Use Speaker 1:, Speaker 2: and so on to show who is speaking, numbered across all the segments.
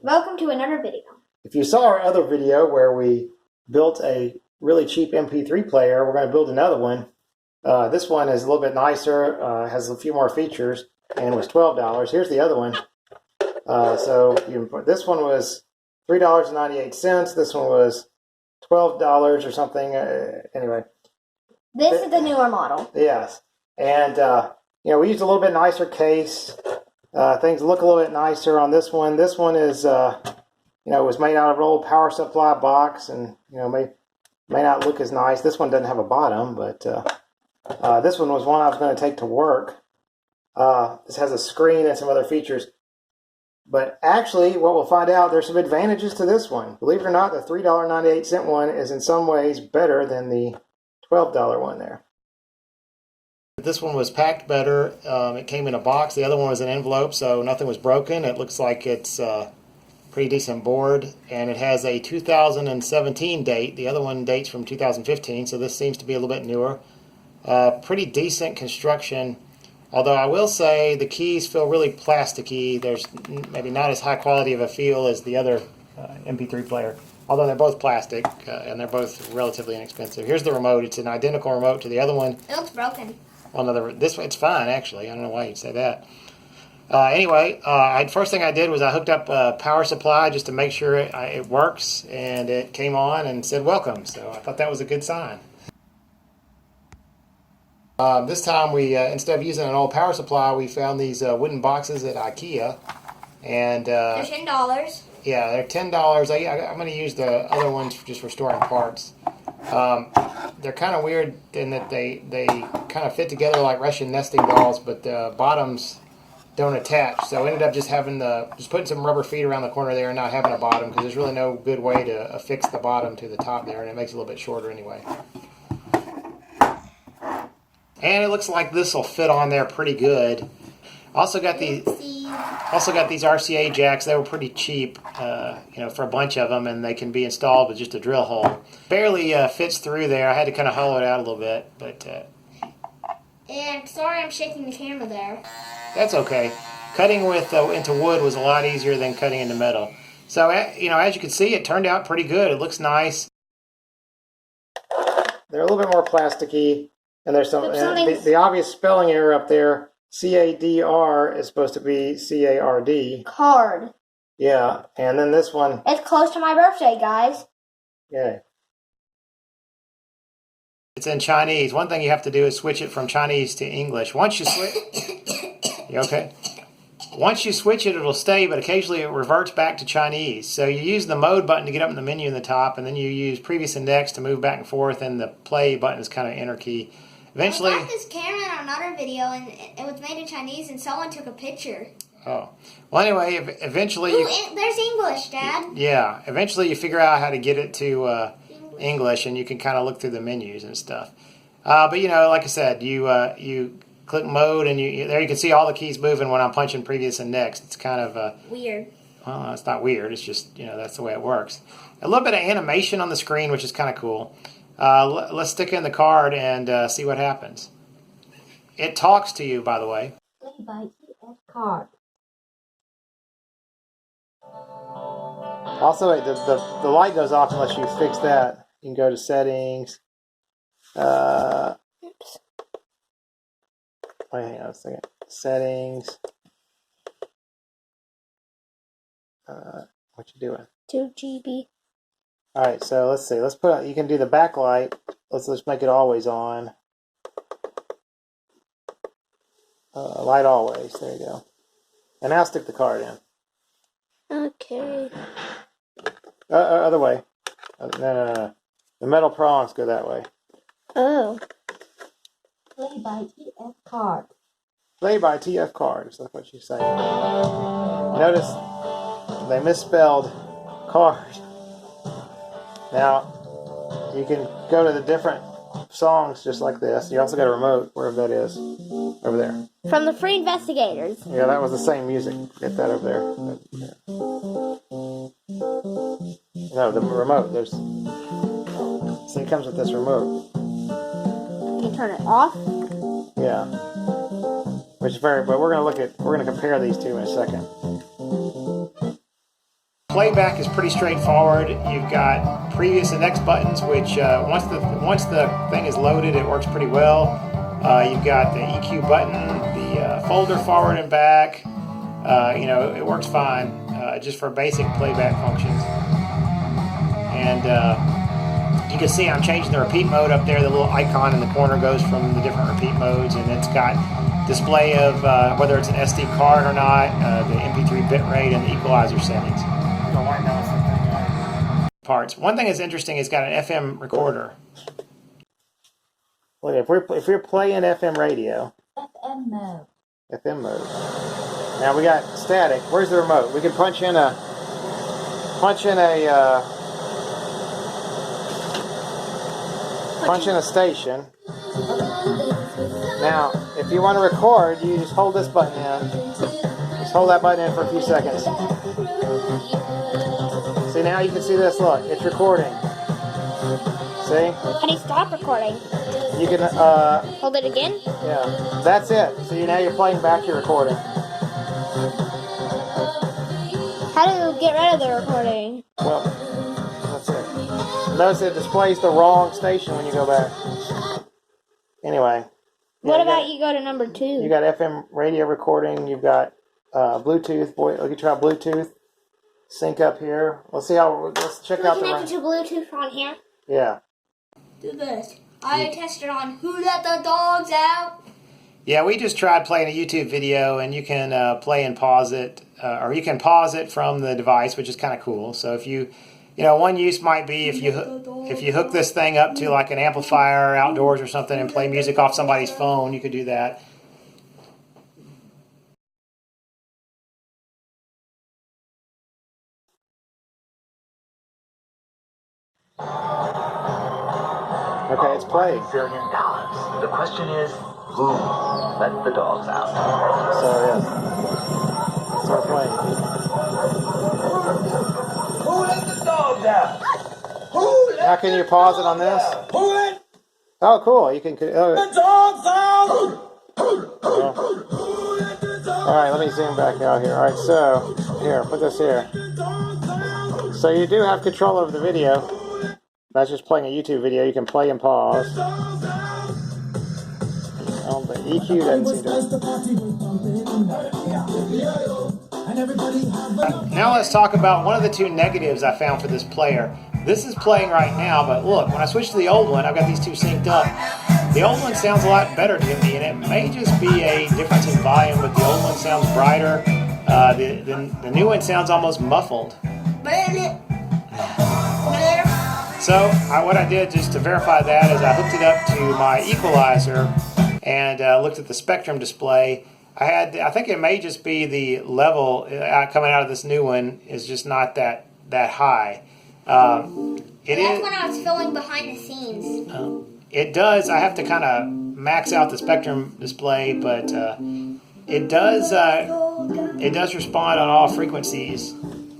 Speaker 1: Welcome to another video.
Speaker 2: If you saw our other video where we built a really cheap MP3 player, we're going to build another one. This one is a little bit nicer, has a few more features, and was $12. Here's the other one. This one was $3.98. This one was $12 or something. Anyway.
Speaker 1: This is the newer model.
Speaker 2: Yes. And, we used a little bit nicer case. Things look a little bit nicer on this one. This one is, was made out of an old power supply box, and may not look as nice. This one doesn't have a bottom, but this one was one I was going to take to work. This has a screen and some other features. But actually, what we'll find out, there's some advantages to this one. Believe it or not, the $3.98 one is in some ways better than the $12 one there. This one was packed better. It came in a box. The other one was an envelope, so nothing was broken. It looks like it's a pretty decent board, and it has a 2017 date. The other one dates from 2015, so this seems to be a little bit newer. Pretty decent construction, although I will say the keys feel really plasticky. There's maybe not as high quality of a feel as the other MP3 player, although they're both plastic, and they're both relatively inexpensive. Here's the remote. It's an identical remote to the other one.
Speaker 1: It looks broken.
Speaker 2: Well, no, this one, it's fine, actually. I don't know why you'd say that. First thing I did was I hooked up a power supply just to make sure it works, and it came on and said welcome, so I thought that was a good sign. This time we, instead of using an old power supply, we found these wooden boxes at IKEA, and
Speaker 1: they're $10.
Speaker 2: Yeah, they're $10. I'm going to use the other ones just for storing parts. They're kind of weird in that they kind of fit together like Russian nesting dolls, but the bottoms don't attach. So I ended up just putting some rubber feet around the corner there and not having a bottom, because there's really no good way to affix the bottom to the top there, and it makes it a little bit shorter anyway. And it looks like this will fit on there pretty good. Also got these RCA jacks. They were pretty cheap, for a bunch of them, and they can be installed with just a drill hole. Barely fits through there. I had to kind of hollow it out a little bit, but.
Speaker 1: And sorry, I'm shaking the camera there.
Speaker 2: That's okay. Cutting into wood was a lot easier than cutting into metal. So as you can see, it turned out pretty good. It looks nice. They're a little bit more plasticky, and there's the obvious spelling error up there. CADR is supposed to be CARD.
Speaker 1: Card.
Speaker 2: Yeah, and then this one.
Speaker 1: It's close to my birthday, guys.
Speaker 2: Yeah. It's in Chinese. One thing you have to do is switch it from Chinese to English. Once you switch, you okay? Once you switch it, it'll stay, but occasionally it reverts back to Chinese. So you use the mode button to get up in the menu in the top, and then you use previous and next to move back and forth, and the play button is kind of enter key. Eventually,
Speaker 1: I got this camera in another video, and it was made in Chinese, and someone took a picture.
Speaker 2: Oh. Well, anyway, eventually.
Speaker 1: There's English, Dad.
Speaker 2: Yeah. Eventually you figure out how to get it to English, and you can kind of look through the menus and stuff. But, like I said, you click mode, and there you can see all the keys moving when I'm punching previous and next. It's kind of
Speaker 1: weird.
Speaker 2: Well, it's not weird. It's just, that's the way it works. A little bit of animation on the screen, which is kind of cool. Let's stick in the card and see what happens. It talks to you, by the way.
Speaker 1: Playback card.
Speaker 2: Also, the light goes off unless you fix that. You can go to settings.
Speaker 1: Oops.
Speaker 2: Wait, hang on a second. Settings. What you doing?
Speaker 1: 2 GB.
Speaker 2: All right, so let's see. Let's put. You can do the backlight. Let's make it always on. Light always. There you go. And now stick the card in.
Speaker 1: Okay.
Speaker 2: Other way. No. The metal prongs go that way.
Speaker 1: Oh. Play by TF card.
Speaker 2: Play by TF cards. That's what she's saying. Notice they misspelled card. Now, you can go to the different songs just like this. You also got a remote, wherever that is. Over there.
Speaker 1: From the Free Investigators.
Speaker 2: Yeah, that was the same music. Get that over there. Yeah. No, the remote. See, it comes with this remote.
Speaker 1: Can you turn it off?
Speaker 2: Yeah. But we're gonna compare these two in a second. playback is pretty straightforward. You've got previous and next buttons, which once the thing is loaded, it works pretty well. You've got the EQ button, the folder forward and back. You know, it works fine just for basic playback functions. And you can see I'm changing the repeat mode up there. The little icon in the corner goes from the different repeat modes, and it's got display of whether it's an SD card or not, the MP3 bitrate, and the equalizer settings. Parts. One thing that's interesting is got an FM recorder. Look, if we're playing FM radio.
Speaker 3: FM mode.
Speaker 2: FM mode. Now we got static. Where's the remote? We can punch in a station. Now, if you want to record, you just hold this button in. Just hold that button in for a few seconds. See, now you can see this. Look, it's recording. See?
Speaker 1: How do you stop recording?
Speaker 2: You can
Speaker 1: Hold it again?
Speaker 2: Yeah, that's it. So now you're playing back your recording.
Speaker 1: How do you get rid of the recording?
Speaker 2: Well, that's it. Notice it displays the wrong station when you go back. Anyway.
Speaker 1: What about you go to number 2?
Speaker 2: You got FM radio recording. You've got Bluetooth. Boy, we can try Bluetooth. Sync up here. Let's see how. Let's check out the.
Speaker 1: Connected to Bluetooth on here.
Speaker 2: Yeah.
Speaker 1: Do this. I tested on Who Let the Dogs Out.
Speaker 2: Yeah, we just tried playing a YouTube video, and you can play and pause it, or you can pause it from the device, which is kind of cool. So if you know, one use might be if you hook this thing up to like an amplifier outdoors or something and play music off somebody's phone, you could do that. Okay, it's playing.
Speaker 4: $1 billion. The question is, who let the dogs out?
Speaker 2: So yes, start playing.
Speaker 4: Who let the dogs out? Who let
Speaker 2: Now can you pause it on this?
Speaker 4: Who let
Speaker 2: Oh, cool. You can.
Speaker 4: the dogs out?
Speaker 2: All right, let me zoom back out here. All right, so here, put this here. So you do have control over the video. That's just playing a YouTube video. You can play and pause. Oh, the EQ doesn't seem to. Now let's talk about one of the two negatives I found for this player. This is playing right now, but look, when I switch to the old one, I've got these two synced up. The old one sounds a lot better to me, and it may just be a difference in volume, but the old one sounds brighter. The new one sounds almost muffled. So what I did just to verify that is I hooked it up to my equalizer and looked at the spectrum display. I think it may just be the level coming out of this new one is just not that high.
Speaker 1: That's when I was filming behind the scenes.
Speaker 2: It does. I have to kind of max out the spectrum display, but it does respond on all frequencies.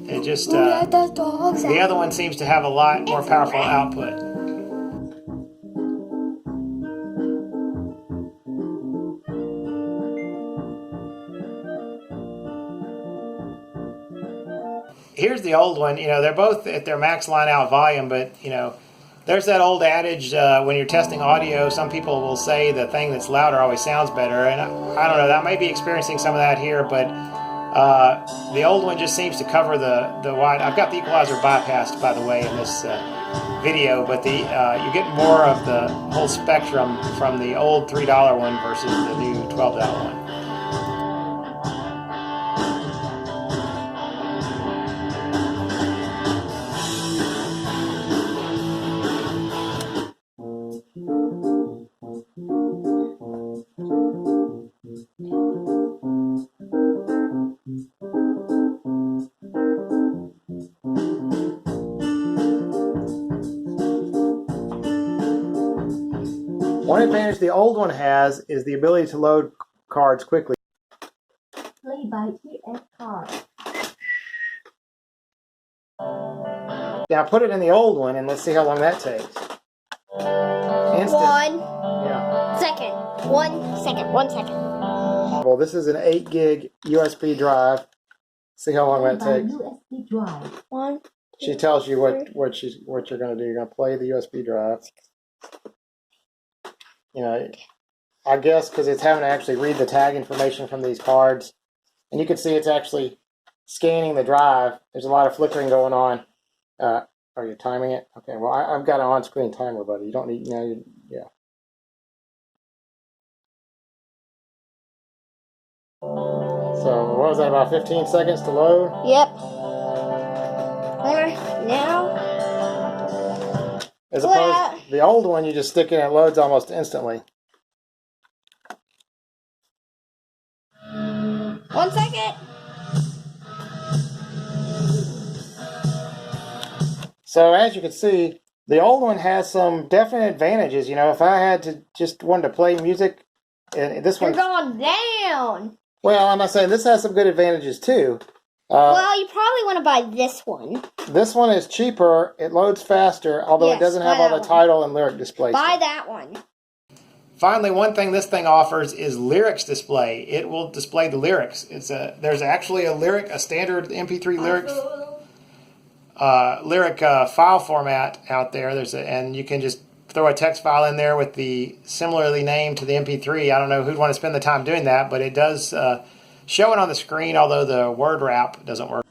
Speaker 2: It just the other one seems to have a lot more powerful output. Here's the old one. You know, they're both at their max line out volume, but you know, there's that old adage when you're testing audio, some people will say the thing that's louder always sounds better, and I don't know, that may be experiencing some of that here, but the old one just seems to cover the wide. I've got the equalizer bypassed, by the way, in this video, but you get more of the whole spectrum from the old $3 one versus the new $12 one. One advantage the old one has is the ability to load cards quickly.
Speaker 3: Play by TS card.
Speaker 2: Now put it in the old one and let's see how long that takes. Instant.
Speaker 1: 1 second. 1 second. 1 second.
Speaker 2: Well, this is an 8 gig USB drive. See how long that
Speaker 3: By
Speaker 2: takes.
Speaker 3: USB drive.
Speaker 1: 1.
Speaker 2: She tells you what you're going to do. You're going to play the USB drive. You know, I guess because it's having to actually read the tag information from these cards, and you can see it's actually scanning the drive. There's a lot of flickering going on. Are you timing it? Okay. Well, I've got an on-screen timer, buddy. You don't need. Yeah. So what was that? About 15 seconds to load.
Speaker 1: Yep. Now.
Speaker 2: As opposed to the old one, you just stick it and it loads almost instantly.
Speaker 1: 1 second.
Speaker 2: So as you can see, the old one has some definite advantages. You know, if I had to just wanted to play music, and this
Speaker 1: You're
Speaker 2: one.
Speaker 1: going down.
Speaker 2: Well, I'm not saying this has some good advantages too.
Speaker 1: Well, you probably want to buy this one.
Speaker 2: This one is cheaper. It loads faster, although
Speaker 1: Yes,
Speaker 2: it doesn't have
Speaker 1: buy
Speaker 2: all
Speaker 1: that
Speaker 2: the
Speaker 1: one.
Speaker 2: title and lyric display.
Speaker 1: Buy that one.
Speaker 2: Finally, one thing this thing offers is lyrics display. It will display the lyrics. There's actually a standard MP3 lyric file format out there. And you can just throw a text file in there with the similarly named to the MP3. I don't know who'd want to spend the time doing that, but it does show it on the screen, although the word wrap doesn't work.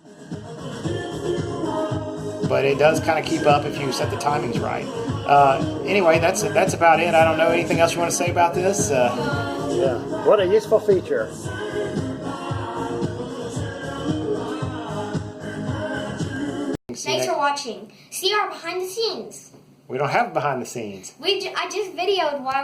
Speaker 2: But it does kind of keep up if you set the timings right. Anyway, that's about it. I don't know anything else you want to say about this. Yeah, what a useful feature.
Speaker 1: Thanks for watching. See our behind the scenes.
Speaker 2: We don't have behind the scenes.
Speaker 1: I just videoed while